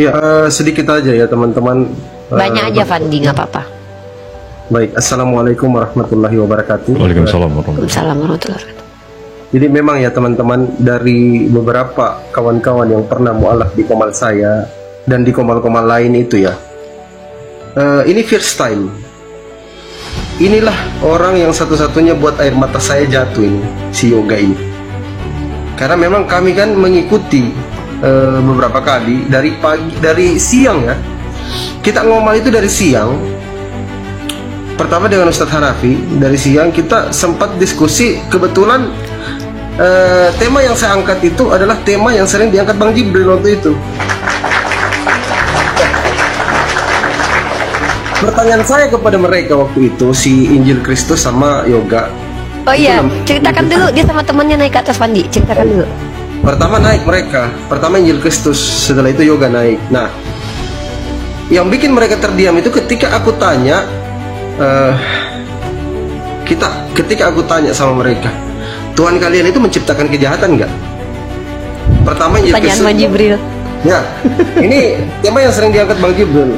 Ya, sedikit aja ya teman-teman. Banyak aja Fandi, nggak apa-apa. Baik, Assalamualaikum warahmatullahi wabarakatuh. Waalaikumsalam warahmatullahi wabarakatuh. Jadi memang ya teman-teman, dari beberapa kawan-kawan yang pernah mualaf di komal saya dan di komal-komal lain itu ya, ini first time. Inilah orang yang satu-satunya buat air mata saya jatuh ini, si Yoga ini. Karena memang kami kan mengikuti beberapa kali dari pagi, dari siang ya. Kita ngomal itu dari siang. Pertama dengan Ustadz Hanafi, dari siang kita sempat diskusi. Kebetulan tema yang saya angkat itu adalah tema yang sering diangkat Bang Jibril waktu itu. Pertanyaan saya kepada mereka waktu itu, si Injil Kristus sama Yoga. Oh iya, ceritakan dulu dia sama temannya naik ke atas Fandi. Ceritakan dulu. Pertama naik mereka, pertama Injil Kristus, setelah itu Yoga naik. Nah, yang bikin mereka terdiam itu ketika aku tanya, ketika aku tanya sama mereka, Tuhan kalian itu menciptakan kejahatan nggak? Pertama Injil Kristus. Bang Jibril. Ya, ini tema yang sering diangkat Bang Jibril.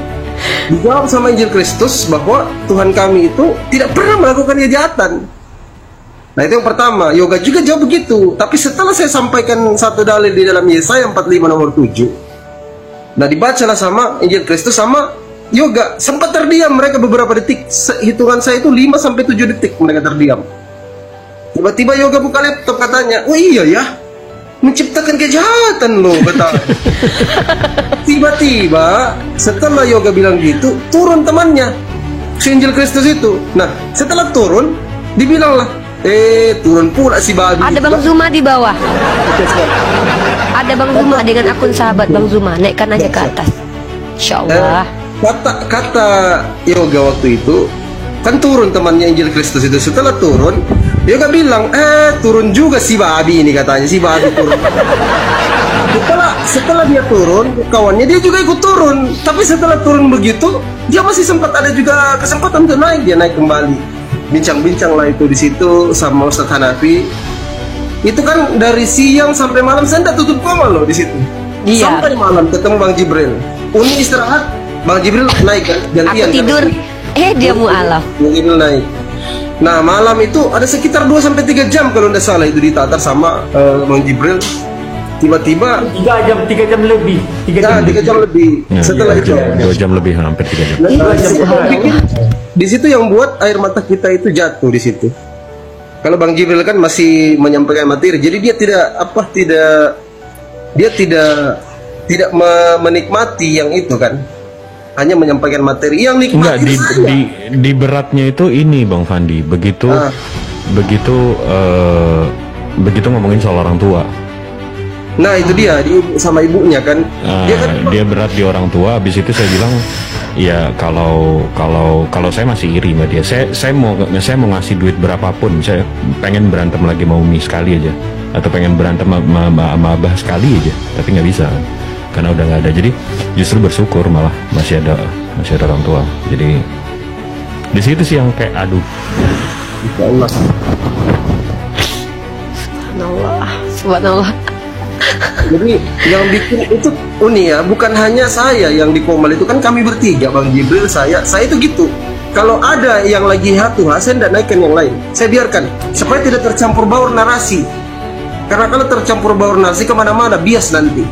Dijawab sama Injil Kristus bahwa Tuhan kami itu tidak pernah melakukan kejahatan. Nah itu yang pertama. Yoga juga jawab begitu. Tapi setelah saya sampaikan satu dalil di dalam Yesaya 45 nomor 7, nah dibacalah sama Injil Kristus sama Yoga. Sempat terdiam mereka beberapa detik. Hitungan saya itu 5-7 detik mereka terdiam. Tiba-tiba Yoga buka laptop, katanya, oh iya ya, menciptakan kejahatan loh, kata. Tiba-tiba setelah Yoga bilang gitu, turun temannya si Injil Kristus itu. Nah setelah turun, dibilanglah, turun pula si babi. Ada Bang Zuma di bawah. Ada Bang Zuma dengan akun sahabat Bang Zuma. Naikkan aja ke atas, Insya Allah. Kata Yoga waktu itu, kan turun temannya Injil Kristus itu. Setelah turun, Yoga bilang, turun juga si babi ini, katanya. Si babi turun. Setelah dia turun, kawannya dia juga ikut turun. Tapi setelah turun begitu, dia masih sempat ada juga kesempatan untuk naik. Dia naik kembali. Bincang-bincang lah itu di situ sama Ustadz Hanafi. Itu kan dari siang sampai malam saya tidak tutup komal loh di situ. Iya. Sampai malam ketemu Bang Jibril. Uni istirahat, Bang Jibril naik kan, gantian. Aku tidur, kan? Dia mualaf. Bang Jibril naik. Nah malam itu ada sekitar 2-3 jam kalau tidak salah itu ditatar sama Bang Jibril. Tiba-tiba 3 jam lebih. 3 jam lebih. Ya, setelah itu 2 jam lebih, hampir 3 jam. Di situ yang buat air mata kita itu jatuh di situ. Kalau Bang Jibril kan masih menyampaikan materi, jadi dia tidak menikmati yang itu kan. Hanya menyampaikan materi yang nikmati. Enggak, di beratnya itu ini Bang Fandi, begitu ngomongin soal orang tua. Nah itu dia sama ibunya kan. Dia berat di orang tua. Habis itu saya bilang, ya kalau saya masih iri sama dia. Saya mau ngasih duit berapapun. Saya pengen berantem lagi sama Umi sekali aja, atau pengen berantem sama Abah sekali aja. Tapi nggak bisa karena udah nggak ada. Jadi justru bersyukur malah masih ada orang tua. Jadi di situ sih yang kayak aduh. Ya Allah. Subhanallah. Jadi yang bikin itu unik ya, bukan hanya saya yang di komal itu, kan kami bertiga, Bang Jibril, saya itu gitu. Kalau ada yang lagi hatu, saya tidak naikkan yang lain. Saya biarkan supaya tidak tercampur baur narasi. Karena kalau tercampur baur narasi kemana-mana bias nanti.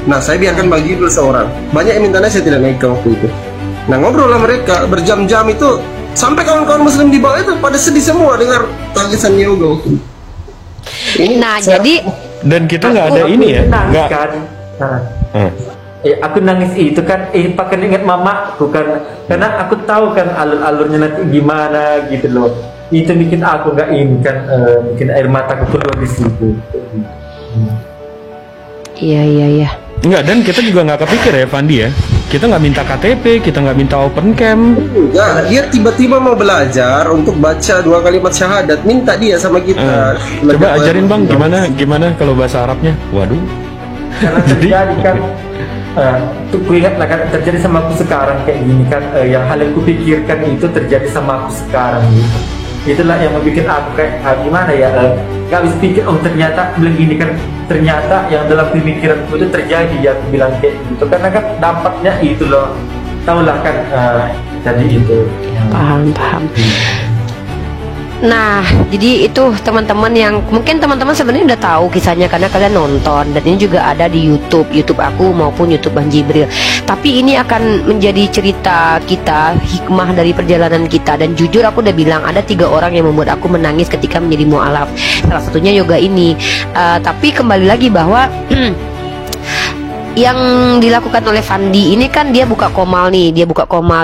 Nah saya biarkan Bang Jibril seorang. Banyak yang minta naik, saya tidak naikkan waktu itu. Nah ngobrol lah mereka berjam-jam itu, sampai kawan-kawan muslim di bawah itu pada sedih semua dengar tangisan Yoga waktu itu. Jadi dan kita nggak ada ini ya, nggak kan. Aku nangis itu kan pakai ingat mamaku kan, karena aku tahu kan alur-alurnya nanti gimana gitu loh. Itu bikin aku nggak ini kan, bikin air mataku keluar di situ. Iya. Enggak, dan kita juga nggak kepikir ya Fandi ya. Kita nggak minta KTP, kita nggak minta open cam. Ya, dia tiba-tiba mau belajar untuk baca 2 kalimat syahadat, minta dia sama kita. Coba ajarin Bang, gimana kalau bahasa Arabnya? Waduh. Karena terjadi kan, ku ingat lah kan terjadi sama aku sekarang kayak gini kan, yang hal yang kupikirkan itu terjadi sama aku sekarang gitu. itulah yang membuat aku kayak gimana ya, nggak bisa pikir ternyata bilang gini kan, ternyata yang dalam pemikiranku itu terjadi ya, aku bilang kayak gitu karena kan dampaknya itu loh, tahulah kan, jadi itu Paham. Nah, jadi itu teman-teman yang mungkin teman-teman sebenarnya udah tahu kisahnya karena kalian nonton, dan ini juga ada di YouTube aku maupun YouTube Bang Jibril. Tapi ini akan menjadi cerita kita, hikmah dari perjalanan kita, dan jujur aku udah bilang ada 3 orang yang membuat aku menangis ketika menjadi mualaf. Salah satunya yoga ini. Tapi kembali lagi bahwa yang dilakukan oleh Fandi ini kan dia buka komal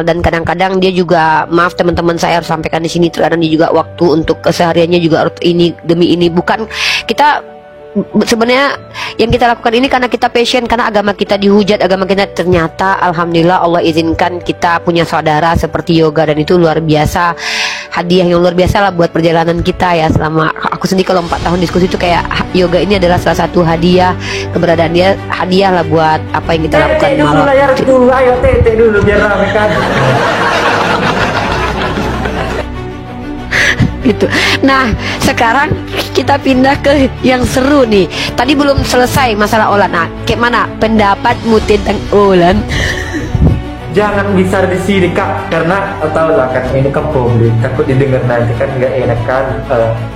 dan kadang-kadang dia juga, maaf teman-teman saya harus sampaikan di sini, terkadang dia juga waktu untuk kesehariannya juga ini demi ini, bukan kita sebenarnya yang kita lakukan ini karena kita passion, karena agama kita dihujat, agama kita ternyata alhamdulillah Allah izinkan kita punya saudara seperti yoga, dan itu luar biasa, hadiah yang luar biasa lah buat perjalanan kita ya. Selama aku sendiri kalau 4 tahun diskusi itu kayak yoga ini adalah salah satu hadiah, keberadaan dia hadiah lah buat apa yang kita lakukan malam dulu, ayo tete dulu biar rame kan. gitu. Nah, sekarang kita pindah ke yang seru nih. Tadi belum selesai masalah Olan. Nah, kayak mana pendapatmu tentang Olan? Jangan bicara di sini kak, karena tahu lah kan ini kan publik, takut didengar nanti kan nggak enak kan,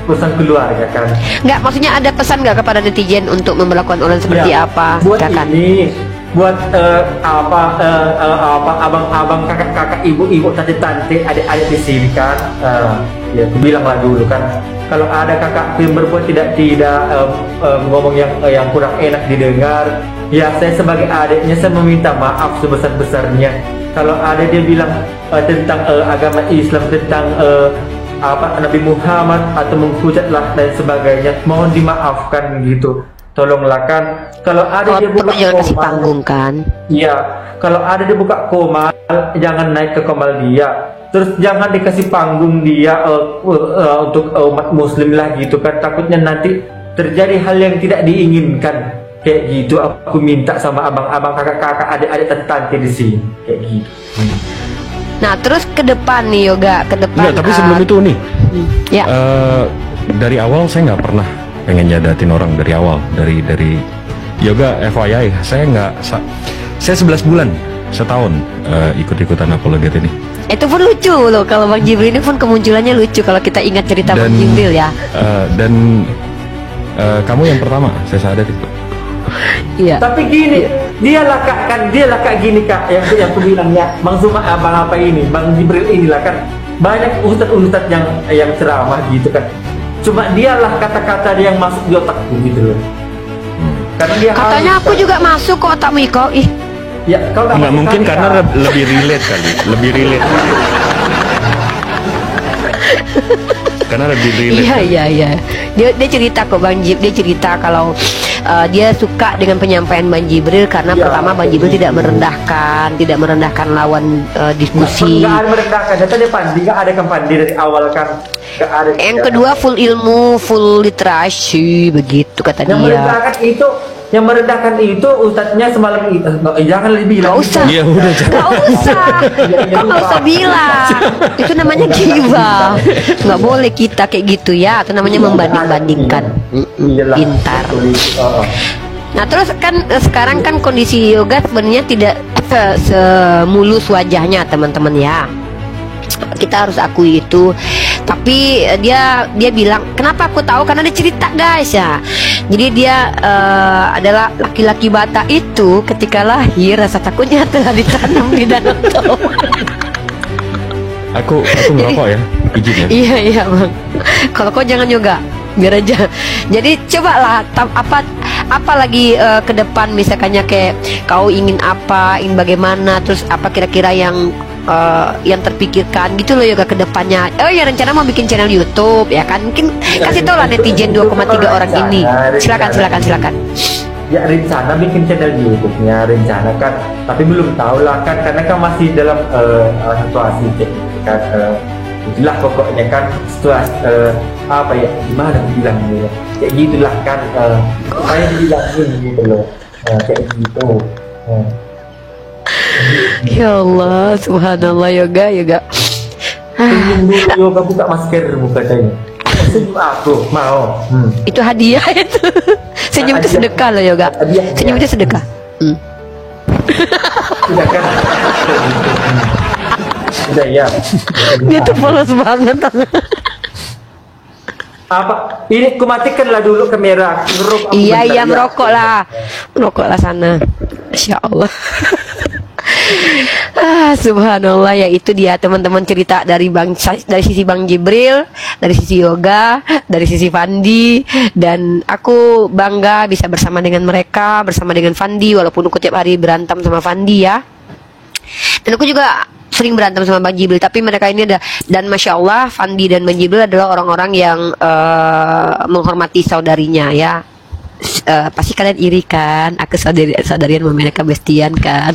urusan keluarga kan. Nggak, maksudnya ada pesan nggak kepada netizen untuk memperlakukan Olan seperti Ya, apa? buat Kakak? ini, buat abang-abang, kakak-kakak, ibu-ibu, tante-tante, adik-adik di sini kan, ya aku bilang lah dulu kan, kalau ada kakak yang berbuat tidak ngomong yang kurang enak didengar, ya saya sebagai adiknya saya meminta maaf sebesar-besarnya. Kalau ada dia bilang tentang agama Islam, tentang Nabi Muhammad atau menghujatlah dan sebagainya, mohon dimaafkan gitu. Tolonglah kan, kalau ada dia buka jangan kasih komal, panggung kan. iya, kalau ada dia buka komal, jangan naik ke komal dia. Terus jangan dikasih panggung dia untuk umat muslim lah gitu kan, takutnya nanti terjadi hal yang tidak diinginkan. Kayak gitu aku minta sama abang-abang, kakak-kakak, adik-adik, tante-tante di sini kayak gitu. Nah, terus ke depan nih yoga, ke depan. Enggak, tapi sebelum itu nih, ya. dari awal saya nggak pernah pengen nyadatin orang dari awal, dari yoga FYI saya 11 bulan setahun ikut-ikutan apologet ini. Itu pun lucu loh, kalau Bang Jibril ini pun kemunculannya lucu kalau kita ingat cerita Bang Jibril ya. Dan kamu yang pertama saya sadar itu. Iya. Tapi gini, dia lah kak gini kak, yang aku bilang ya, Bang Zuma, abang apa ini, Bang Jibril inilah kan, banyak ustadz yang ceramah gitu kan, cuma dialah kata-kata dia yang masuk di otakku gitu loh. Karena dia Katanya aku juga masuk ke otakmu kau. Ih. Ya, kau Nggak mungkin karena lebih relate kali, karena lebih relate. Iya. Dia cerita kok Bang Jibril, dia cerita kalau dia suka dengan penyampaian Bang Jibril karena Ya, pertama Bang Jibril tidak merendahkan lawan diskusi. Nggak ada merendahkan, data dia pandi, nggak ada kan pandi dari awal kan. Nggak ada. Yang kedua full ilmu, full literasi, begitu kata dia. Yang merendahkan itu ustadznya semalam itu, jangan lebih bilang. Gak usah. Iya udah jangan. Gak usah. Kau gak usah bilang. Itu namanya gibah. Gak boleh kita kayak gitu ya. Itu namanya membanding-bandingkan. Pintar. Nah terus kan sekarang kan kondisi yoga sebenarnya tidak semulus wajahnya teman-teman ya. Kita harus akui itu. Tapi dia bilang, kenapa aku tahu? Karena dia cerita guys ya. Jadi dia adalah laki-laki Batak itu ketika lahir rasa takutnya telah ditanam di danau Toba. Aku ngerokok ya, izin ya. Iya bang. Kalau kau jangan yoga, biar aja. Jadi cobalah apa lagi ke depan, misalkannya kayak kau ingin apa, ingin bagaimana, terus apa kira-kira yang terpikirkan gitu loh yoga ke depannya. Oh ya, rencana mau bikin channel YouTube ya kan, mungkin kasih tau lah netizen 2,3 orang ini. Silakan. Ya rencana bikin channel YouTube-nya, rencana kan, tapi belum tahu lah kan, karena kan masih dalam situasi kayak gitu kan, itulah pokoknya kan situasi apa ya, gimana bilangnya ya, kayak gitulah kan, saya dibilangin gitu loh, kayak gitu. Ya Allah, subhanallah yoga. Senyum dulu yoga, buka masker katanya. Senyum aku mau. Itu hadiah itu. Senyum itu sedekah loh yoga. Senyum itu sedekah. Sudah kan? Sudah ya. Dia tuh polos banget. Apa? Ini kumatikanlah dulu kamera. Ngerok aku Iya bentar, iya ya. merokoklah sana. Masya Allah. Subhanallah, ya itu dia teman-teman cerita dari dari sisi Bang Jibril, dari sisi yoga, dari sisi Fandi, dan aku bangga bisa bersama dengan mereka, bersama dengan Fandi, walaupun aku tiap hari berantem sama Fandi ya. Dan aku juga sering berantem sama Bang Jibril, tapi mereka ini ada, dan Masya Allah Fandi dan Bang Jibril adalah orang-orang yang menghormati saudarinya ya. Pasti kalian iri kan, aku saudarian mereka bestian kan.